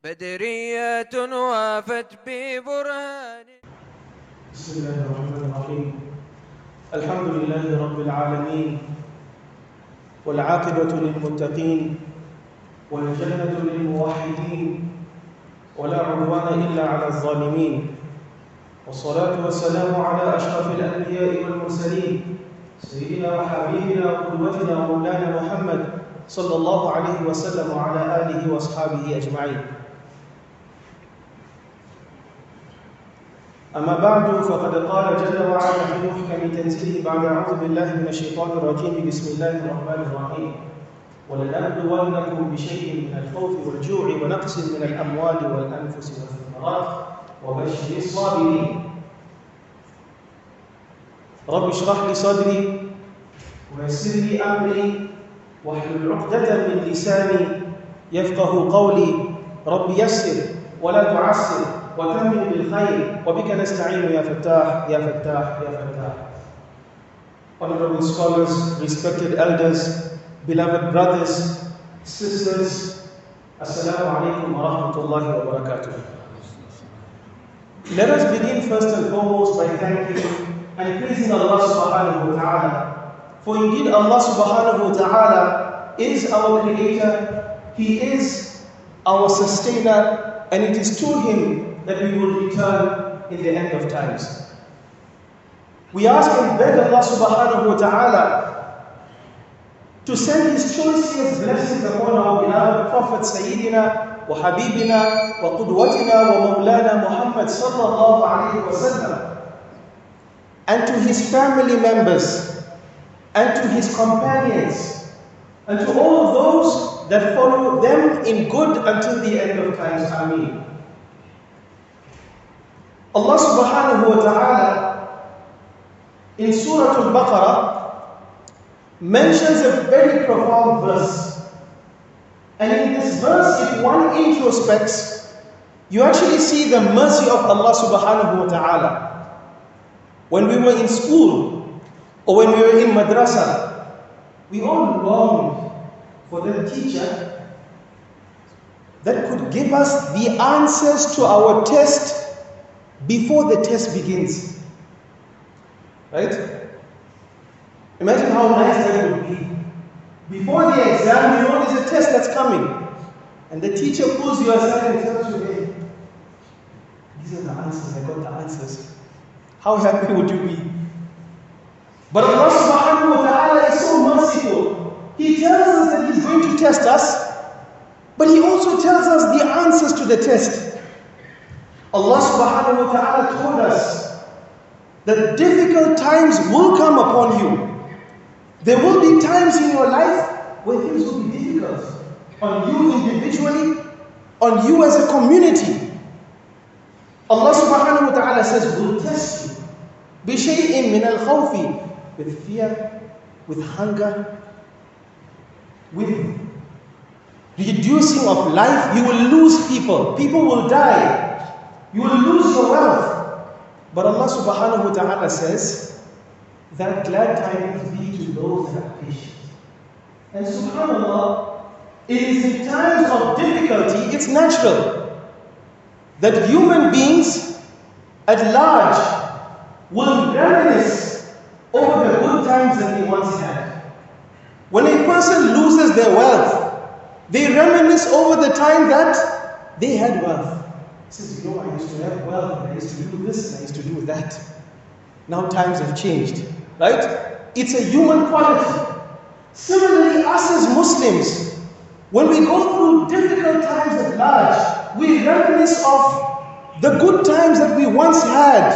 بدرية وافت ببرهان. بسم الله الرحمن الرحيم. الحمد لله رب العالمين، والعاقبة للمتقين، والجنة للموحدين، ولا عدوان إلا على الظالمين، والصلاة والسلام على أشرف الأنبياء والمرسلين سيدنا وحبيبنا وقدوتنا ومولانا محمد صلى الله عليه وسلم وعلى آله وأصحابه أجمعين. أما بعد، فقد قال جل وعلا في محكم تنزيله بعد أعوذ بالله من الشيطان الرجيم بسم الله الرحمن الرحيم: ولنبلونكم بشيء من الخوف والجوع ونقص من الأموال والأنفس والثمرات وبشر الصابرين. رب اشرح لي صدري ويسر لي أمري واحلل عقدة من لساني يفقه قولي. رب يسر ولا تعسر وتمم بالخير وبك نستعين يا فتاح يا فتاح يا فتاح. Honorable scholars, respected elders, beloved brothers, sisters, Assalamu alaikum wa rahmatullahi wa barakatuh. Let us begin first and foremost by thanking and praising Allah subhanahu wa ta'ala. For indeed Allah subhanahu wa ta'ala is our creator, He is our sustainer, and it is to Him that we will return in the end of times. We ask and beg Allah subhanahu wa ta'ala to send His choicest blessings upon our beloved Prophet Sayyidina wa Habibina wa Qudwatina wa Mawlana Muhammad sallallahu alayhi wa sallam, and to His family members, and to His companions, and to all of those that follow them in good until the end of times. Ameen. Allah subhanahu wa ta'ala in Surah Al-Baqarah mentions a very profound verse. And in this verse, if one introspects, you actually see the mercy of Allah subhanahu wa ta'ala. When we were in school, or when we were in madrasa, we all longed for the teacher that could give us the answers to our test before the test begins. Right? Imagine how nice that would be. Before the exam, you know there's a test that's coming. And the teacher pulls you aside and tells you, hey, these are the answers, I got the answers. How happy would you be? But Allah subhanahu wa ta'ala is so merciful. He tells us that He's going to test us, but He also tells us the answers to the test. Allah subhanahu wa ta'ala told us that difficult times will come upon you. There will be times in your life where things will be difficult on you individually, on you as a community. Allah subhanahu wa ta'ala says, we'll test you. بِشَيْءٍ مِّنَ الْخَوْفِ, with fear, with hunger, with reducing of life. You will lose people. People will die. You will lose your wealth. But Allah subhanahu wa ta'ala says that glad tidings be to those that are patient. And subhanAllah, it is in times of difficulty, it's natural that human beings at large will reminisce over the good times that they once had. When a person loses their wealth, they reminisce over the time that they had wealth. He says, you know, I used to have wealth, I used to do this, I used to do that. Now times have changed, right? It's a human quality. Similarly, us as Muslims, when we go through difficult times at large, we reminisce of the good times that we once had.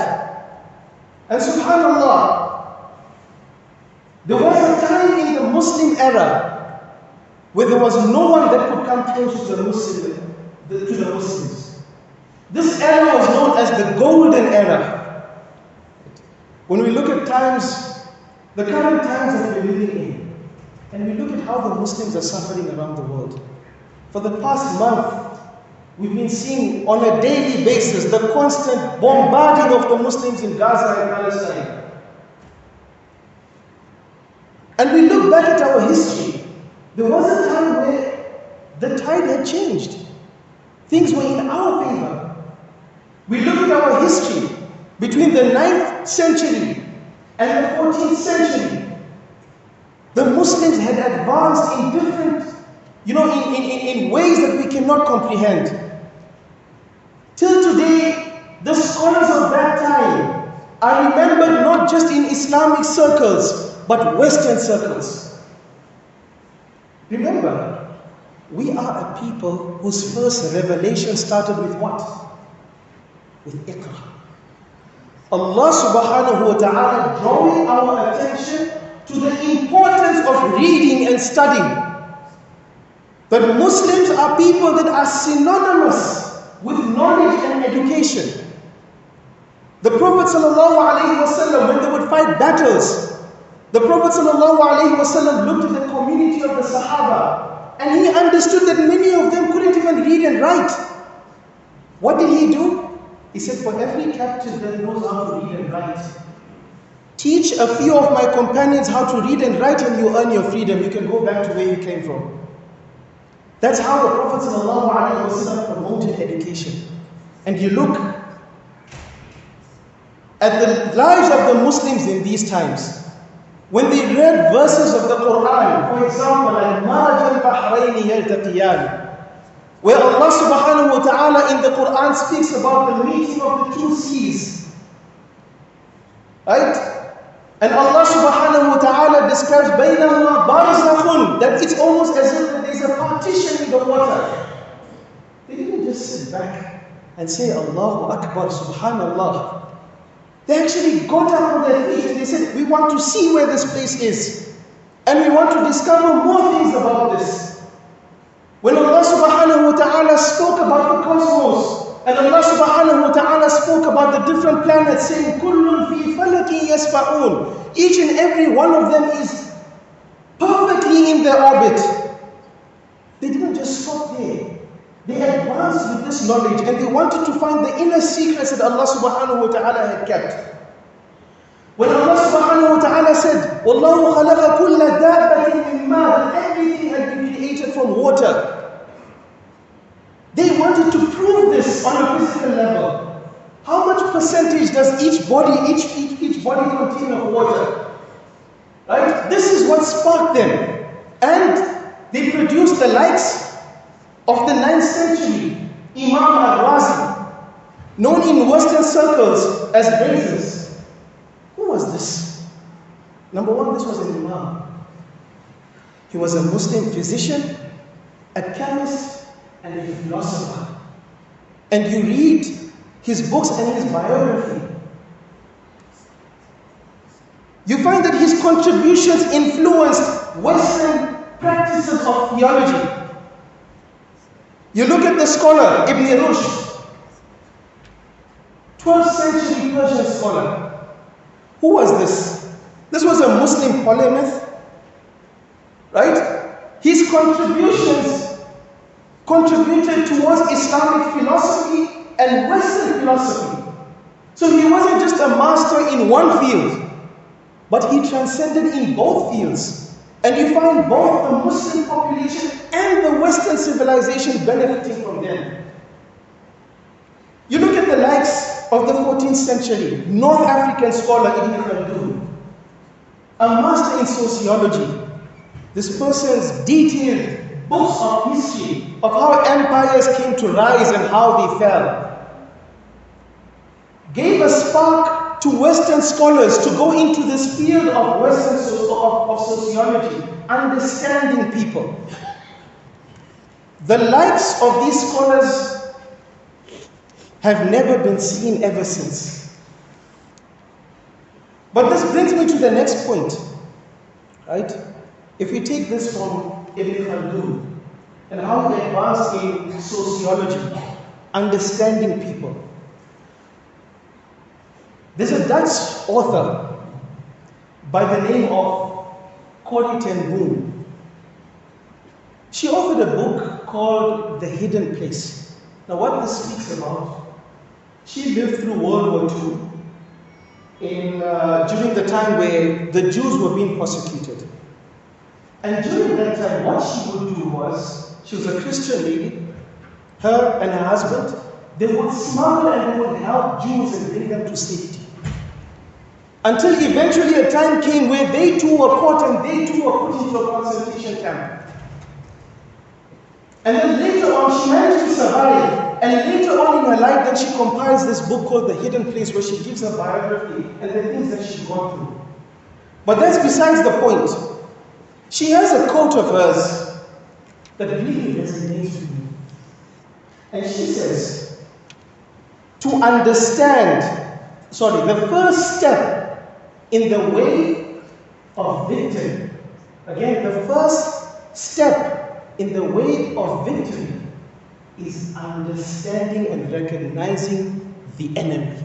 And subhanAllah, there was a time in the Muslim era where there was no one that could come close to the Muslims. This era was known as the Golden Era. When we look at times, the current times that we're living in, and we look at how the Muslims are suffering around the world. For the past month, we've been seeing on a daily basis the constant bombarding of the Muslims in Gaza and Palestine. And we look back at our history. There was a time where the tide had changed. Things were in our favor. We look at our history between the 9th century and the 14th century. The Muslims had advanced in different, in ways that we cannot comprehend. Till today, the scholars of that time are remembered not just in Islamic circles, but Western circles. Remember, we are a people whose first revelation started with what? With Iqra. Allah subhanahu wa ta'ala drawing our attention to the importance of reading and studying. That Muslims are people that are synonymous with knowledge and education. The Prophet ﷺ, when they would fight battles, the Prophet ﷺ looked at the community of the Sahaba and he understood that many of them couldn't even read and write. What did he do? He said, for every captive that knows how to read and write, teach a few of my companions how to read and write and you earn your freedom. You can go back to where you came from. That's how the Prophet ﷺ promoted education. And you look at the lives of the Muslims in these times. When they read verses of the Quran, for example, like مَرَجَ الْبَحْرَيْنِ يَلْتَقِيَانِ, where Allah subhanahu wa ta'ala in the Quran speaks about the meeting of the two seas. Right? And Allah subhanahu wa ta'ala describes بَيْنَهُمَا بَرْزَخٌ, that it's almost as if there's a partition in the water. They didn't just sit back and say Allahu Akbar, Subhanallah. They actually got up on their feet and they said, we want to see where this place is. And we want to discover more things about this. When Allah subhanahu wa ta'ala spoke about the cosmos, and Allah subhanahu wa ta'ala spoke about the different planets, saying, كُلٌّ فِي فَلَكٍ يَسْبَحُونَ, each and every one of them is perfectly in their orbit. They didn't just stop there. They advanced with this knowledge and they wanted to find the inner secrets that Allah subhanahu wa ta'ala had kept. When Allah subhanahu wa ta'ala said, وَاللَّهُ خَلَقَ كُلَّ دَابَّةٍ مِّن مَّاءٍ, everything had been created from water. They wanted to prove this on a physical level. How much percentage does each body contain of water? Right? This is what sparked them. And they produced the likes of the 9th century Imam al-Razi, known in Western circles as Raises. Who was this? Number one, this was an Imam. He was a Muslim physician, a chemist, and a philosopher. And you read his books and his biography, you find that his contributions influenced Western practices of theology. You look at the scholar Ibn Rushd, 12th century Persian scholar. Who was this? This was a Muslim polymath, right? His contributions contributed towards Islamic philosophy and Western philosophy. So he wasn't just a master in one field, but he transcended in both fields. And you find both the Muslim population and the Western civilization benefiting from them. You look at the likes of the 14th century North African scholar Ibn Khaldun, a master in sociology. This person's detailed books of history of how empires came to rise and how they fell gave a spark to Western scholars to go into this field of Western sociology, understanding people. The likes of these scholars have never been seen ever since. But this brings me to the next point, right? If we take this from Ibn Khaldun and how he advanced in sociology, understanding people. There's a Dutch author by the name of Corrie ten Boom. She authored a book called The Hidden Place. Now what this speaks about, she lived through World War II during the time where the Jews were being persecuted. And during that time, what she would do was, she was a Christian lady, her and her husband, they would smuggle and they would help Jews and bring them to safety. Until eventually a time came where they too were caught and they too were put into a concentration camp. And then later on, she managed to survive. And later on in her life, then she compiles this book called The Hidden Place, where she gives her biography and the things that she's gone through. But that's besides the point. She has a quote of hers that really resonates with me. And she says, the first step in the way of victory, again, the first step in the way of victory is understanding and recognizing the enemy.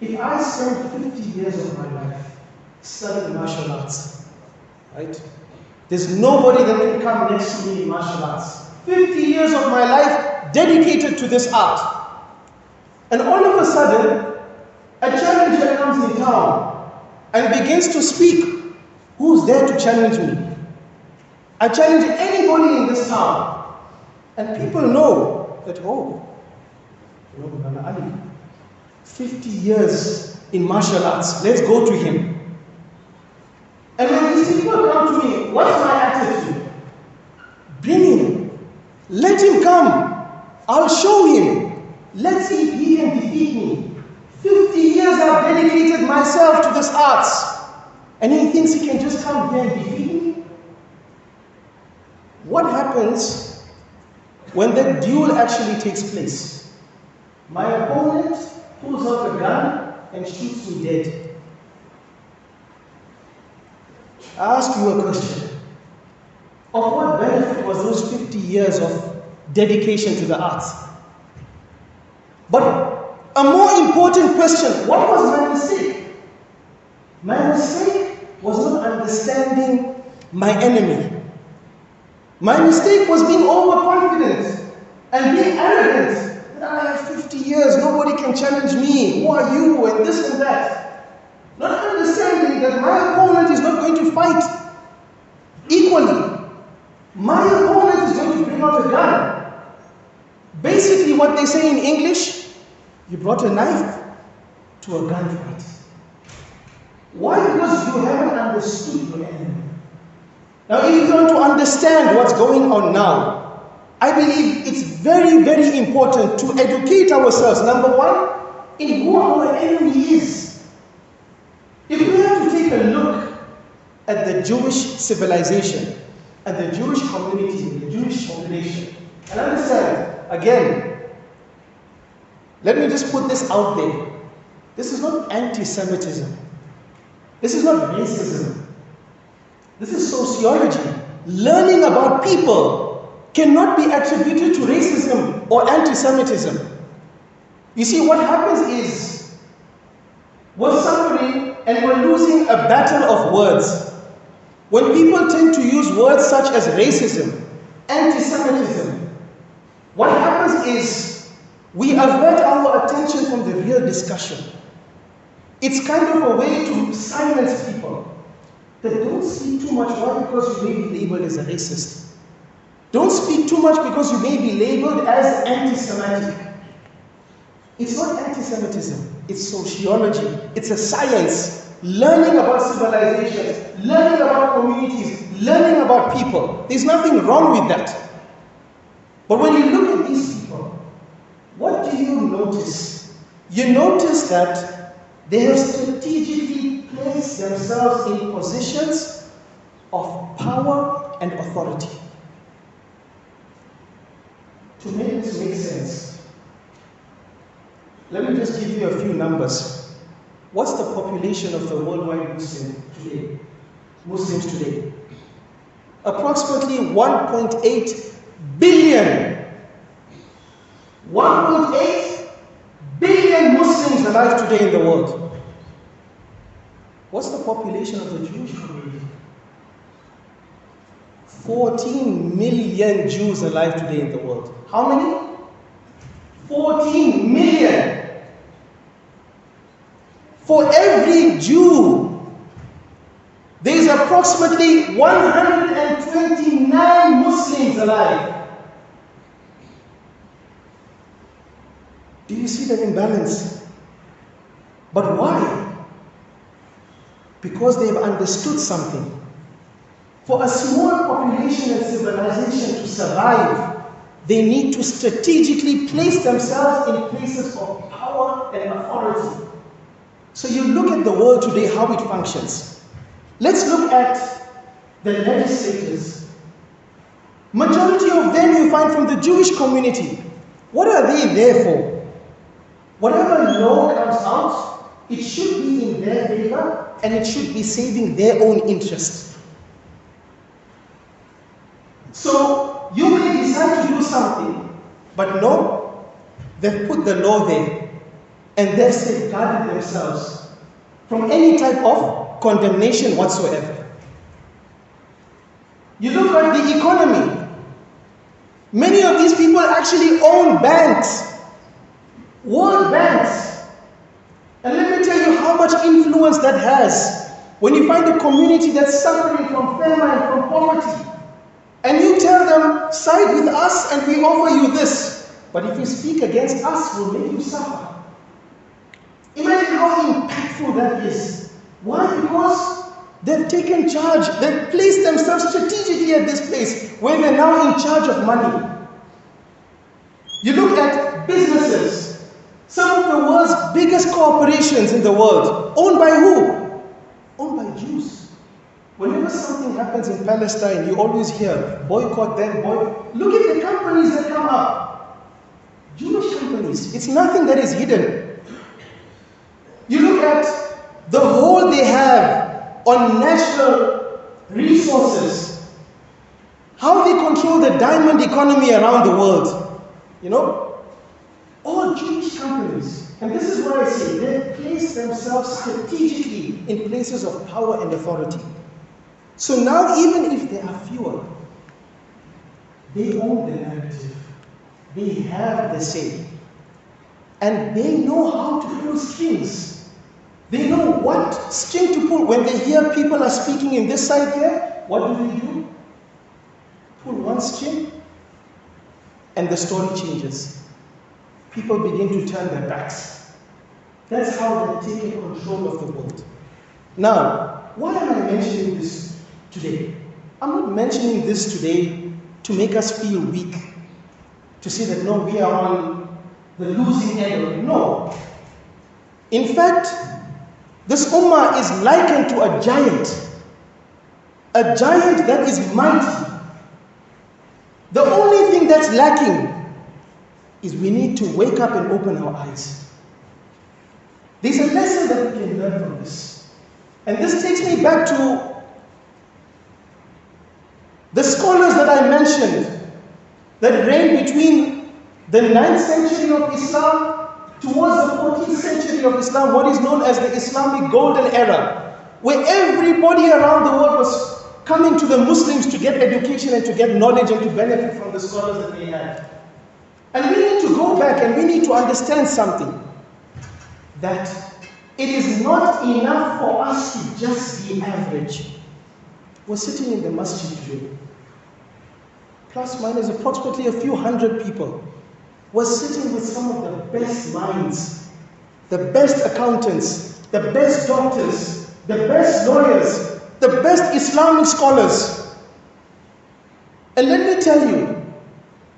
If I spend 50 years of my life studying martial arts, right? There's nobody that can come next to me in martial arts. 50 years of my life dedicated to this art. And all of a sudden, a challenger comes in town and begins to speak. Who's there to challenge me? I challenge anybody in this town. And people know that, Ali, 50 years in martial arts, let's go to him. And when these people come to me, what's my attitude? Bring him. Let him come. I'll show him. Let's see if he can defeat me. 50 years I've dedicated myself to this arts. And he thinks he can just come here and defeat me? What happens when that duel actually takes place? My opponent pulls out a gun and shoots me dead. I ask you a question. Of what benefit was those 50 years of dedication to the arts? But a more important question, what was my mistake? My mistake was not understanding my enemy. My mistake was being overconfident and being arrogant. I have 50 years, nobody can challenge me. Who are you? And this and that. Not understanding that my opponent is not going to fight equally. My opponent is going to bring out a gun. Basically what they say in English, you brought a knife to a gunfight. Why? Because you haven't understood your enemy. Now, if you want to understand what's going on now, I believe it's very, very important to educate ourselves, number one, in who our enemy is. If we have to take a look at the Jewish civilization, at the Jewish community, the Jewish population, and understand, again, let me just put this out there. This is not anti-Semitism. This is not racism. This is sociology. Learning about people cannot be attributed to racism or anti-Semitism. You see, what happens is, we're suffering and we're losing a battle of words. When people tend to use words such as racism, anti-Semitism, what happens is, we avert our attention from the real discussion. It's kind of a way to silence people. That don't speak too much. Why? Because you may be labeled as a racist. Don't speak too much because you may be labeled as anti-Semitic. It's not anti-Semitism. It's sociology. It's a science. Learning about civilizations, learning about communities, learning about people. There's nothing wrong with that. But when you look at these people, what do you notice? You notice that they have strategically placed themselves in positions of power and authority. To make this make sense, let me just give you a few numbers. What's the population of the worldwide Muslims today? Approximately 1.8 billion. 1.8 billion Muslims alive today in the world. What's the population of the Jewish community? 14 million Jews alive today in the world. How many? 14 million. For every Jew, there is approximately 129 Muslims alive. Do you see the imbalance? But why? Because they have understood something. For a small population and civilization to survive, they need to strategically place themselves in places of power and authority. So you look at the world today, how it functions. Let's look at the legislators. Majority of them you find from the Jewish community. What are they there for? Whatever law comes out, it should be in their favor and it should be saving their own interest. So you may decide to do something, but no, they've put the law there and they've safeguarded themselves from any type of condemnation whatsoever. You look at the economy. Many of these people actually own banks, world banks. And let me tell you how much influence that has. When you find a community that's suffering from famine and from poverty, and you tell them, side with us and we offer you this. But if you speak against us, we'll make you suffer. Imagine how impactful that is. Why? Because they've taken charge. They've placed themselves strategically at this place where they're now in charge of money. You look at businesses. Some of the world's biggest corporations in the world. Owned by who? Owned by Jews. Whenever something happens in Palestine, you always hear, boycott them, boycott. Look at the companies that come up. Jewish companies. It's nothing that is hidden. You look at the hold they have on natural resources. How they control the diamond economy around the world. You know? All Jewish companies. And this is why I say they place themselves strategically in places of power and authority. So now, even if there are fewer, they own the narrative. They have the say. And they know how to pull strings. They know what string to pull. When they hear people are speaking in this side here, what do? Pull one string, and the story changes. People begin to turn their backs. That's how they're taking control of the world. Now, why am I mentioning this today? I'm not mentioning this today to make us feel weak, to say that no, we are on the losing end of it. No. In fact, this ummah is likened to a giant that is mighty. The only thing that's lacking is we need to wake up and open our eyes. There's a lesson that we can learn from this. And this takes me back to the scholars that I mentioned that reigned between the 9th century of Islam towards the 14th century of Islam, what is known as the Islamic Golden Era, where everybody around the world was coming to the Muslims to get education and to get knowledge and to benefit from the scholars that they had. And we need to go back and we need to understand something, that it is not enough for us to just be average. We're sitting in the Masjid today. Plus minus approximately a few hundred people. We're sitting with some of the best minds, the best accountants, the best doctors, the best lawyers, the best Islamic scholars. And let me tell you,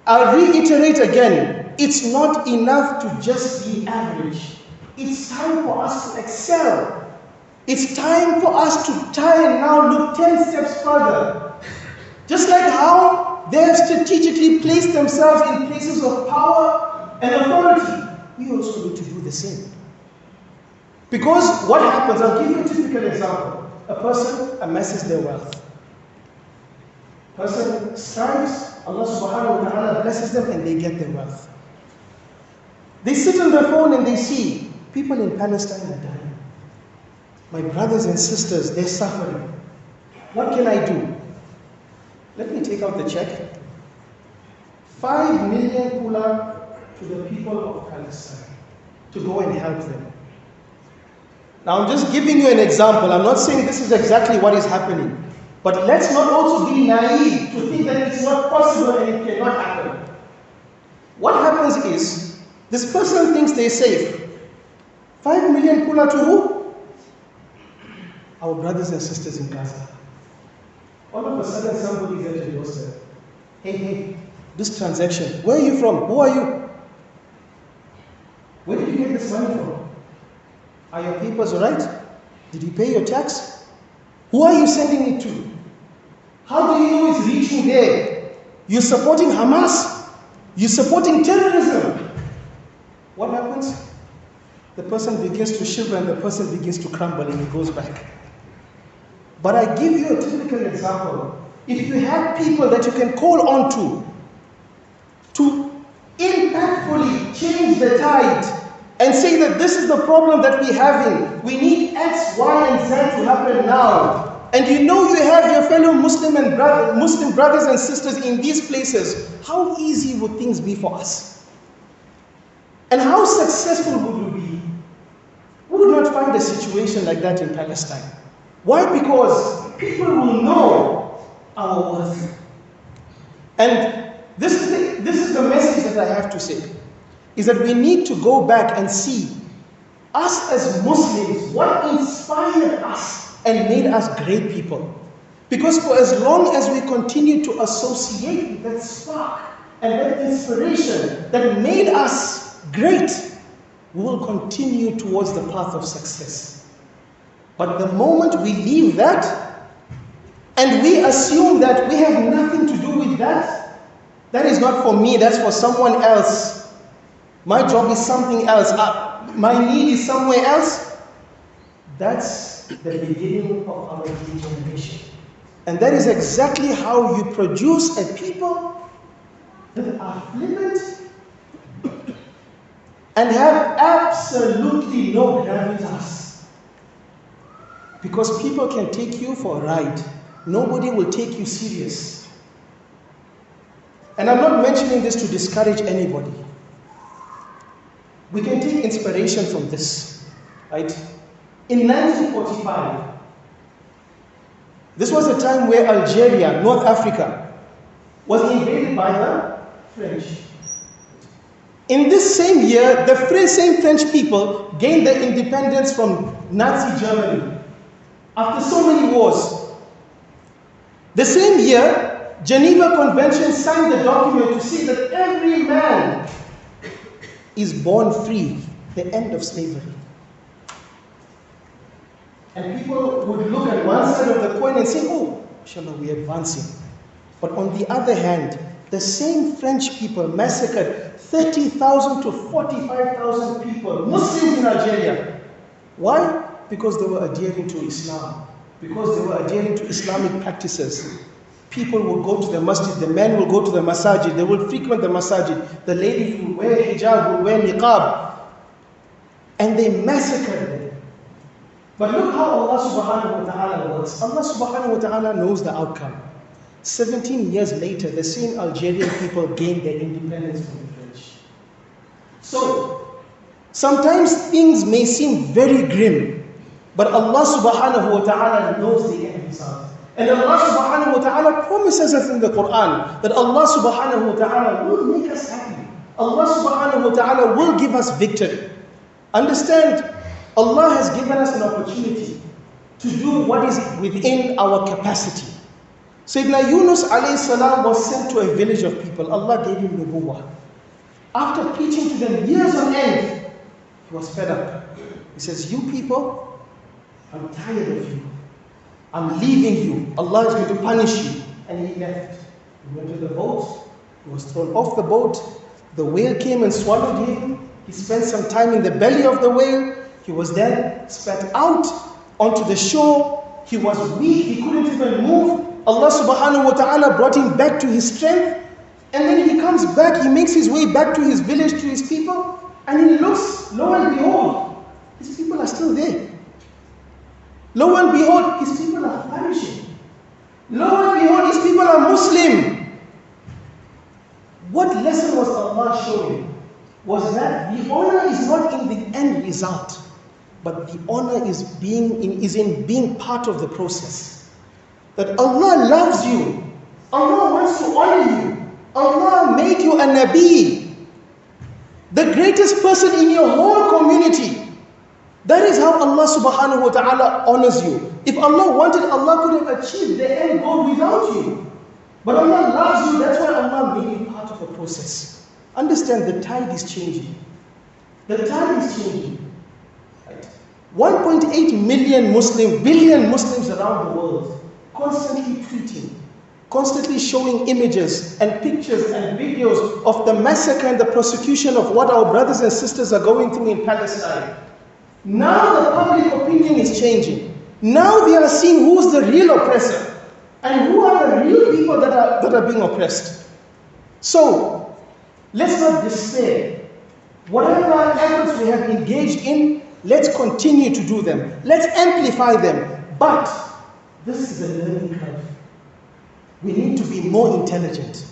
I'll reiterate again, it's not enough to just be average. It's time for us to excel. It's time for us to try and now look 10 steps further. Just like how they have strategically placed themselves in places of power and authority, we also need to do the same. Because what happens, I'll give you a typical example. A person amasses their wealth. Person strives, Allah subhanahu wa ta'ala blesses them and they get their wealth. They sit on their phone and they see people in Palestine are dying. My brothers and sisters, they're suffering. What can I do? Let me take out the check. 5 million kula to the people of Palestine to go and help them. Now I'm just giving you an example. I'm not saying this is exactly what is happening. But let's not also be naive to think that it's not possible and it cannot happen. What happens is, This person thinks they're safe. 5 million kula to who? Our brothers and sisters in Gaza. All of a sudden somebody is at your doorstep. Hey, this transaction, where are you from? Who are you? Where did you get this money from? Are your papers alright? Did you pay your tax? Who are you sending it to? How do you know it's reaching there? You're supporting Hamas? You're supporting terrorism? What happens? The person begins to shiver and the person begins to crumble and he goes back. But I give you a typical example. If you have people that you can call on to impactfully change the tide and say that this is the problem that we're having, we need X, Y, and Z to happen now. And you know you have your fellow Muslim brothers and sisters in these places, how easy would things be for us? And how successful would we be? We would not find a situation like that in Palestine. Why? Because people will know our worth. And this is the message that I have to say, is that we need to go back and see us as Muslims, what inspired us and made us great people. Because for as long as we continue to associate with that spark and that inspiration that made us great, we will continue towards the path of success. But the moment we leave that and we assume that we have nothing to do with that, that is not for me, that's for someone else. My job is something else. My need is somewhere else. That's the beginning of our degeneration. And that is exactly how you produce a people that are flippant and have absolutely no gravitas. Because people can take you for a ride. Nobody will take you serious. And I'm not mentioning this to discourage anybody. We can take inspiration from this, right? In 1945, this was a time where Algeria, North Africa, was invaded by the French. In this same year, the same French people gained their independence from Nazi Germany after so many wars. The same year, Geneva Convention signed the document to say that every man is born free, the end of slavery. And people would look at one side of the coin and say, oh, inshallah, we're advancing. But on the other hand, the same French people massacred 30,000 to 45,000 people, Muslims in Algeria. Why? Because they were adhering to Islam. Because they were adhering to Islamic practices. People will go to the masjid, the men will go to the masjid, they will frequent the masjid, the ladies will wear hijab, will wear niqab, and they massacred them. But look how Allah subhanahu wa ta'ala works. Allah subhanahu wa ta'ala knows the outcome. 17 years later, the same Algerian people gained their independence from the French. So, sometimes things may seem very grim, but Allah subhanahu wa ta'ala knows the end result. And Allah subhanahu wa ta'ala promises us in the Quran that Allah subhanahu wa ta'ala will make us happy. Allah subhanahu wa ta'ala will give us victory. Understand, Allah has given us an opportunity to do what is within our capacity. Sayyidina Yunus alayhi salam was sent to a village of people. Allah gave him nubuwwah. After preaching to them years on end, he was fed up. He says, you people, I'm tired of you. I'm leaving you. Allah is going to punish you. And he left. He went to the boat. He was thrown off the boat. The whale came and swallowed him. He spent some time in the belly of the whale. He was then spat out onto the shore. He was weak. He couldn't even move. Allah subhanahu wa ta'ala brought him back to his strength. And then he comes back. He makes his way back to his village, to his people. And he looks, lo and behold, his people are still there. Lo and behold, his people are flourishing. Lo and behold, his people are Muslim. What lesson was Allah showing? Was that the honor is not in the end result, but the honor is in being part of the process. That Allah loves you. Allah wants to honor you. Allah made you a Nabi. the greatest person in your whole community. That is how Allah subhanahu wa ta'ala honors you. If Allah wanted, Allah could have achieved the end goal without you. But Allah loves you, that's why Allah made you part of the process. Understand, the tide is changing. The tide is changing. Right? 1.8 billion Muslims around the world, constantly tweeting, constantly showing images and pictures and videos of the massacre and the persecution of what our brothers and sisters are going through in Palestine. Now the public opinion is changing. Now they are seeing who's the real oppressor and who are the real people that are being oppressed. So, let's not despair. Whatever efforts we have engaged in, let's continue to do them. Let's amplify them. But this is a learning curve. We need to be more intelligent.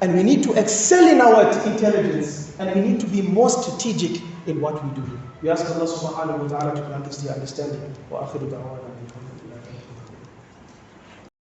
And we need to excel in our intelligence. And we need to be more strategic in what we do. We ask Allah subhanahu wa ta'ala to grant us the understanding. Wa akhiru da'wana.